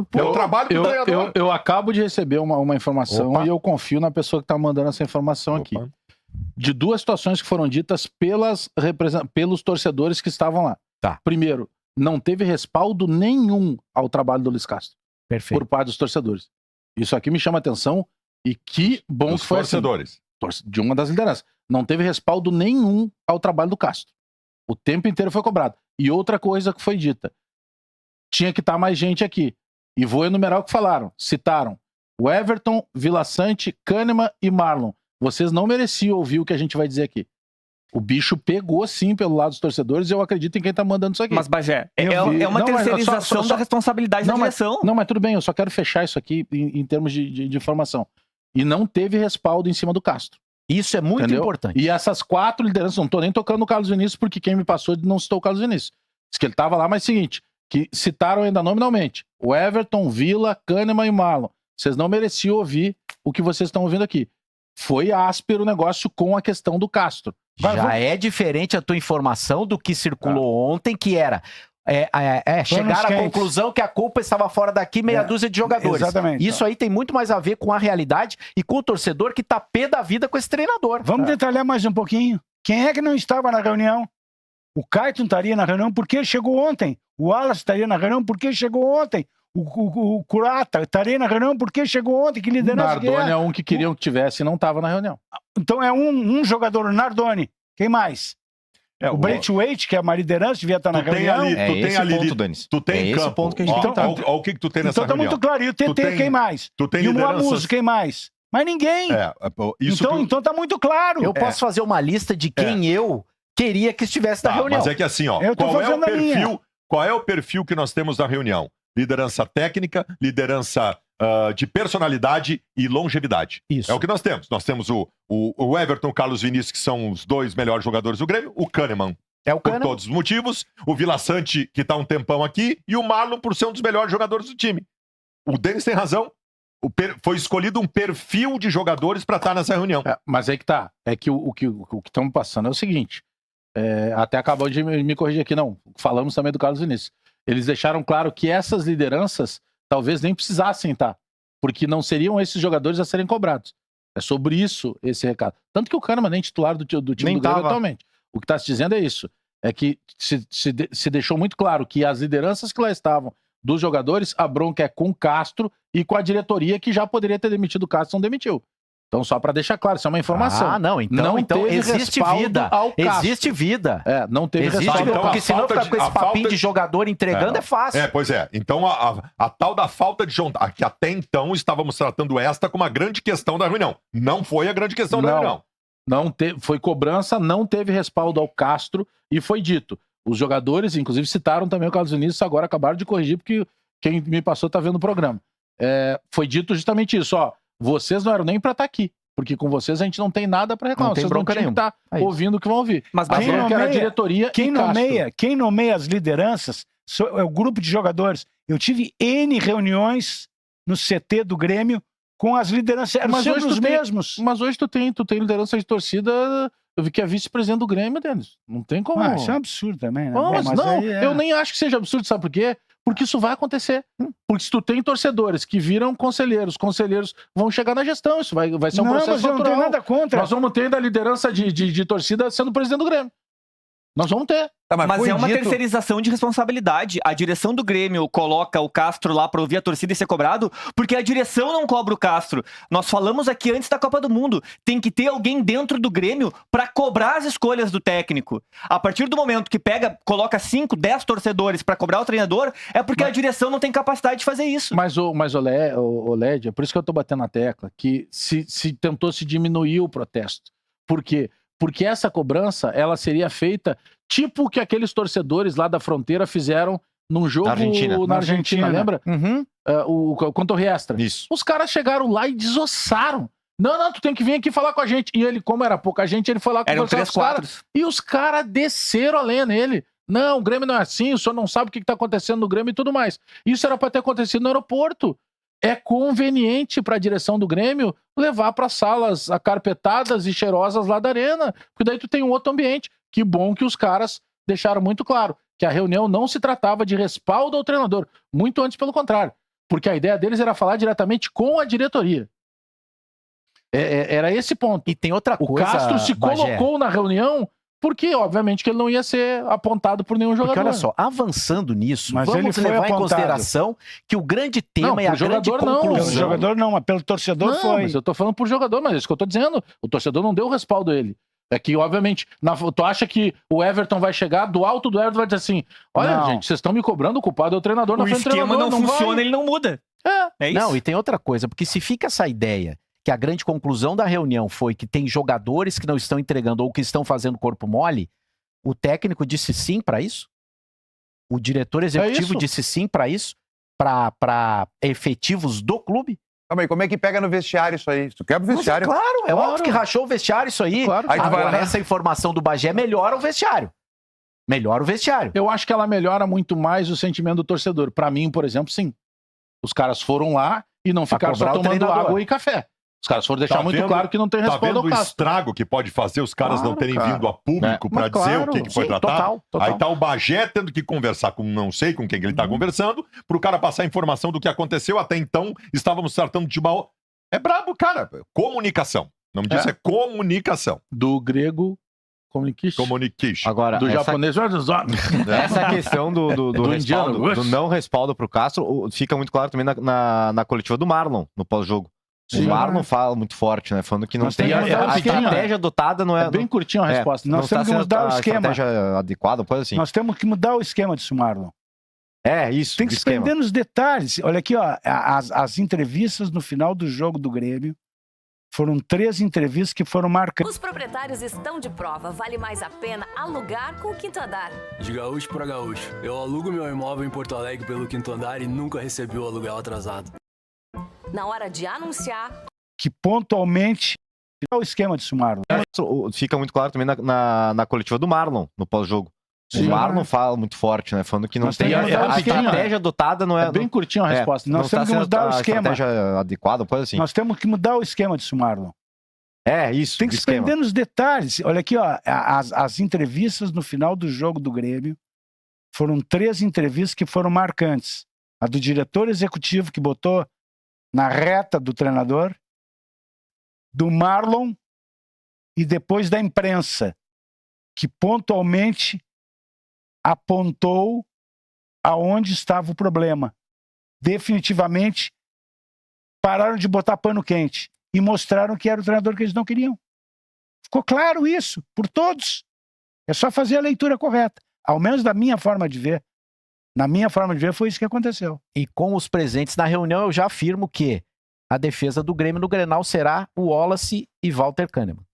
pô. É o trabalho do treinador. Eu acabo de receber uma informação e eu confio na pessoa que tá mandando essa informação aqui. De duas situações que foram ditas pelos torcedores que estavam lá. Tá. Primeiro, não teve respaldo nenhum ao trabalho do Luiz Castro. Perfeito. Por parte dos torcedores. Isso aqui me chama atenção e que bom que foi torcedores. Assim, de uma das lideranças. Não teve respaldo nenhum ao trabalho do Castro. O tempo inteiro foi cobrado. E outra coisa que foi dita. Tinha que estar mais gente aqui. E vou enumerar o que falaram. Citaram o Everton, Vila Sante, Kahneman e Marlon. Vocês não mereciam ouvir o que a gente vai dizer aqui. O bicho pegou sim pelo lado dos torcedores e eu acredito em quem tá mandando isso aqui. Mas, Bagé, é uma terceirização da responsabilidade da direção. Não, mas tudo bem, eu só quero fechar isso aqui em termos de informação. E não teve respaldo em cima do Castro. Isso é muito importante. E essas 4 lideranças, não tô nem tocando no Carlos Vinícius, porque quem me passou não citou o Carlos Vinícius. Diz que ele tava lá, mas seguinte, que citaram ainda nominalmente o Everton, Vila, Kahneman e Marlon. Vocês não mereciam ouvir o que vocês estão ouvindo aqui. Foi áspero o negócio com a questão do Castro. Já é diferente a tua informação do que circulou ontem, que era chegar à conclusão que a culpa estava fora daqui, meia dúzia de jogadores. Exatamente. Isso aí tem muito mais a ver com a realidade e com o torcedor que tá pé da vida com esse treinador. Vamos detalhar mais um pouquinho. Quem é que não estava na reunião? O Caetano estaria na reunião porque chegou ontem. O Wallace estaria na reunião porque chegou ontem. O Curata estaria na reunião porque chegou ontem. Que liderança Nardoni é um que queriam que tivesse e não estava na reunião. Então é um jogador, o Nardoni. Quem mais? O Braithwaite, que é uma liderança, devia estar na reunião. Tu tem ali, tu tem em campo. Ponto que a gente olha o que tu tem nessa então tá reunião. muito claro. E o TT, quem mais? Tu tem e o lideranças... Muamuso, quem mais? Mas ninguém. Então tá muito claro. Eu posso fazer uma lista de quem eu queria que estivesse na reunião. Mas é que assim, ó, qual é o perfil que nós temos na reunião? Liderança técnica, liderança de personalidade e longevidade. Isso. É o que nós temos. Nós temos o Everton, o Carlos Vinícius, que são os 2 melhores jogadores do Grêmio, o Kahneman, por todos os motivos, o Vila Sante, que tá um tempão aqui, e o Marlon, por ser um dos melhores jogadores do time. O Denis tem razão. Foi escolhido um perfil de jogadores para estar nessa reunião. Mas aí que tá. É que o que estamos passando é o seguinte. Até acabou de me corrigir aqui, não. Falamos também do Carlos Vinícius. Eles deixaram claro que essas lideranças talvez nem precisassem estar, porque não seriam esses jogadores a serem cobrados. É sobre isso esse recado. Tanto que o Kahneman nem titular do time do Grêmio atualmente. O que está se dizendo é isso. É que se deixou muito claro que as lideranças que lá estavam dos jogadores, a bronca é com o Castro e com a diretoria que já poderia ter demitido o Castro, não demitiu. Então, só para deixar claro, isso é uma informação. Então existe vida. Existe vida. Não teve respaldo. Então, porque senão ficar com esse papinho de jogador entregando é fácil. Pois é. Então, a tal da falta de junta, que até então estávamos tratando esta como a grande questão da reunião. Não foi a grande questão da reunião. Foi cobrança, não teve respaldo ao Castro e foi dito. Os jogadores, inclusive, citaram também o Carlos Vinícius, agora acabaram de corrigir, porque quem me passou está vendo o programa. Foi dito justamente isso, vocês não eram nem para estar aqui, porque com vocês a gente não tem nada para reclamar. Vocês não tinham que estar ouvindo o que vão ouvir. Mas quem nomeia, a diretoria quem nomeia as lideranças é o grupo de jogadores. Eu tive N reuniões no CT do Grêmio com as lideranças, eram sempre os mesmos. Mas hoje tu tem liderança de torcida. Eu vi que é vice-presidente do Grêmio, Denis. Não tem como. Isso é um absurdo também, né? Eu nem acho que seja absurdo, sabe por quê? Porque isso vai acontecer. Porque se tu tem torcedores que viram conselheiros vão chegar na gestão, isso vai ser um processo natural. Não tenho nada contra. Nós vamos ter ainda a liderança de torcida sendo presidente do Grêmio. Nós vamos ter. Mas é uma terceirização de responsabilidade. A direção do Grêmio coloca o Castro lá pra ouvir a torcida e ser cobrado, porque a direção não cobra o Castro. Nós falamos aqui antes da Copa do Mundo. Tem que ter alguém dentro do Grêmio pra cobrar as escolhas do técnico. A partir do momento que coloca 5, 10 torcedores pra cobrar o treinador, é porque a direção não tem capacidade de fazer isso. Mas o Led, é por isso que eu tô batendo na tecla, que se tentou se diminuir o protesto. Por quê? Porque essa cobrança, ela seria feita tipo o que aqueles torcedores lá da fronteira fizeram num jogo na Argentina, lembra? O Contra o Riestra. Isso. Os caras chegaram lá e desossaram. Não, tu tem que vir aqui falar com a gente. E ele, como era pouca gente, ele foi lá conversar com os caras. E os caras desceram a lenha nele. Não, o Grêmio não é assim, o senhor não sabe o que tá acontecendo no Grêmio e tudo mais. Isso era para ter acontecido no aeroporto. É conveniente para a direção do Grêmio levar para salas acarpetadas e cheirosas lá da arena, porque daí tu tem um outro ambiente. Que bom que os caras deixaram muito claro que a reunião não se tratava de respaldo ao treinador, muito antes pelo contrário. porque a ideia deles era falar diretamente com a diretoria. Era esse ponto. E tem outra O coisa, Castro se Bagé, colocou na reunião porque, obviamente, que ele não ia ser apontado por nenhum jogador. porque olha só, avançando nisso, Mas ele vamos foi levar em apontado. consideração que o grande tema Não, e a pro grande jogador não. Pelo conclusão... jogador não, mas pelo torcedor Não, foi. mas eu tô falando por jogador, mas é isso que eu tô dizendo. O torcedor não deu o respaldo a ele. É que, obviamente, tu acha que o Everton vai chegar, do alto do Everton vai dizer assim, olha, Não. gente, vocês estão me cobrando, o culpado é o treinador, O não foi o esquema treinador, não funciona, vai. ele não muda. É isso. Não, e tem outra coisa, porque se fica essa ideia que a grande conclusão da reunião foi que tem jogadores que não estão entregando ou que estão fazendo corpo mole, o técnico disse sim para isso? O diretor executivo isso. disse sim para isso? Para efetivos do clube? Calma aí, como é que pega no vestiário isso aí? Tu quebra o Mas vestiário? claro, é Claro. óbvio que rachou o vestiário isso aí. Claro. Aí tu vai Agora, lá. essa informação do Bagé melhora o vestiário. Melhora o vestiário. Eu acho que ela melhora muito mais o sentimento do torcedor. Pra mim, por exemplo, sim. Os caras foram lá e não ficaram só cobrar o tomando treinador. água e café. Os caras foram deixar Tá muito vendo? claro que não tem Tá respaldo vendo ao o Castro. estrago que pode fazer os caras não Claro, terem cara. vindo a público pra Mas dizer claro, o que foi sim, tratado? total. Aí tá o Bagé tendo que conversar com não sei com quem que ele tá conversando, pro cara passar a informação do que aconteceu. Até então, estávamos tratando de mal. É brabo, cara. Comunicação. O nome disso é comunicação. Do grego, communication. Communication. Agora, Do essa, japonês, essa questão do Do respaldo, indiano. do não respaldo pro Castro, fica muito claro também na coletiva do Marlon, no pós-jogo. Sim. O Marlon fala muito forte, né? Falando que não Nós tem. temos que mudar o A esquema. estratégia adotada não é. É bem curtinho a resposta. Nós não está temos que sendo mudar o a esquema. estratégia adequada, coisa assim. Nós temos que mudar o esquema disso, Marlon. É, isso. Tem que o se esquema. prender nos detalhes. Olha aqui, ó, as entrevistas no final do jogo do Grêmio foram 3 entrevistas que foram marcantes. Os proprietários estão de prova. Vale mais a pena alugar com o Quinto Andar. De gaúcho para gaúcho. Eu alugo meu imóvel em Porto Alegre pelo Quinto Andar e nunca recebi o aluguel atrasado. Na hora de anunciar, Que pontualmente é o esquema disso, Marlon. Fica muito claro também na coletiva do Marlon, no pós-jogo. Sim. O Marlon fala muito forte, né? Falando que não Nós tem. temos que mudar o A esquema. estratégia adotada não é. É bem curtinho a resposta. Nós não está temos que sendo mudar o a esquema. estratégia adequada, coisa assim. Nós temos que mudar o esquema disso, Marlon. É, isso. Tem que o se esquema. prender nos detalhes. Olha aqui, ó, as entrevistas no final do jogo do Grêmio foram 3 entrevistas que foram marcantes. A do diretor executivo que botou na reta do treinador, do Marlon e depois da imprensa, que pontualmente apontou aonde estava o problema. Definitivamente pararam de botar pano quente e mostraram que era o treinador que eles não queriam. Ficou claro isso, por todos. É só fazer a leitura correta. Ao menos da minha forma de ver. Na minha forma de ver, foi isso que aconteceu. E com os presentes na reunião, eu já afirmo que a defesa do Grêmio no Grenal será o Wallace e Walter Kahneman.